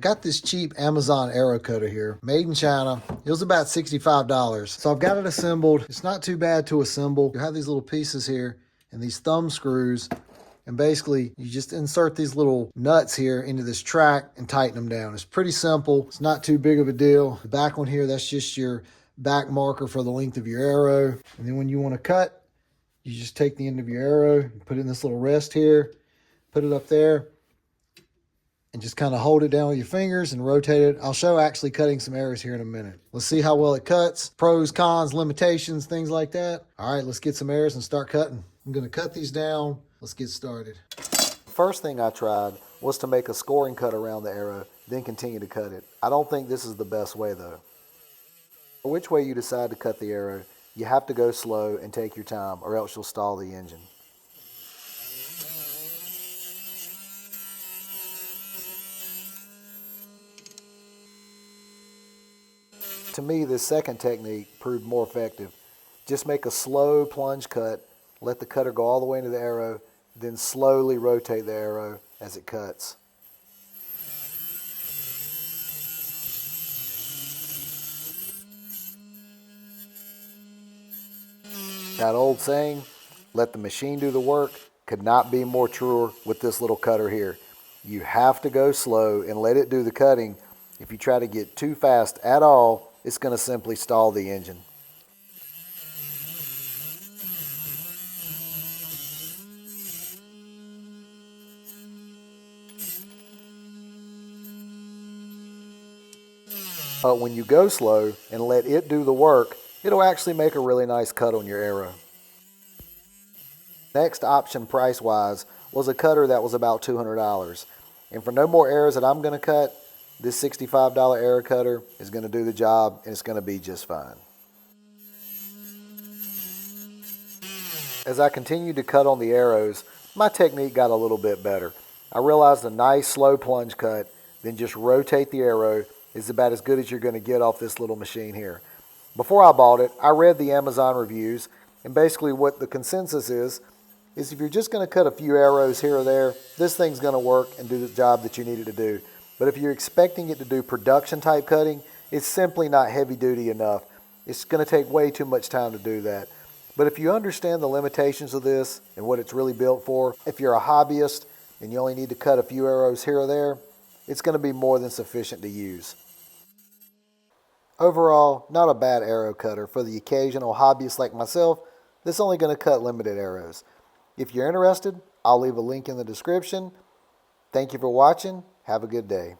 got this cheap Amazon arrow cutter here, made in China. It was about $65. So I've got it assembled. It's not too bad to assemble. You have these little pieces here and these thumb screws. And basically, you just insert these little nuts here into this track and tighten them down. It's pretty simple. It's not too big of a deal. The back one here, that's just your back marker for the length of your arrow. And then when you want to cut, you just take the end of your arrow, put it in this little rest here, put it up there, and just kind of hold it down with your fingers and rotate it. I'll show actually cutting some arrows here in a minute. Let's see how well it cuts. Pros, cons, limitations, things like that. All right, let's get some arrows and start cutting. I'm going to cut these down. Let's get started. First thing I tried was to make a scoring cut around the arrow, then continue to cut it. I don't think this is the best way though. Which way you decide to cut the arrow, you have to go slow and take your time, or else you'll stall the engine. To me, this second technique proved more effective. Just make a slow plunge cut, let the cutter go all the way into the arrow, then slowly rotate the arrow as it cuts. That old saying, let the machine do the work, could not be more truer with this little cutter here. You have to go slow and let it do the cutting. If you try to get too fast at all, it's going to simply stall the engine. But when you go slow and let it do the work, it'll actually make a really nice cut on your arrow. Next option price-wise was a cutter that was about $200. And for no more arrows that I'm going to cut, this $65 arrow cutter is going to do the job and it's going to be just fine. As I continued to cut on the arrows, my technique got a little bit better. I realized a nice slow plunge cut, then just rotate the arrow is about as good as you're going to get off this little machine here. Before I bought it, I read the Amazon reviews, and basically what the consensus is if you're just going to cut a few arrows here or there, this thing's going to work and do the job that you need it to do. But if you're expecting it to do production type cutting, it's simply not heavy duty enough. It's going to take way too much time to do that. But if you understand the limitations of this and what it's really built for, if you're a hobbyist and you only need to cut a few arrows here or there, it's going to be more than sufficient to use. Overall, not a bad arrow cutter for the occasional hobbyist like myself that's only going to cut limited arrows. If you're interested, I'll leave a link in the description. Thank you for watching. Have a good day.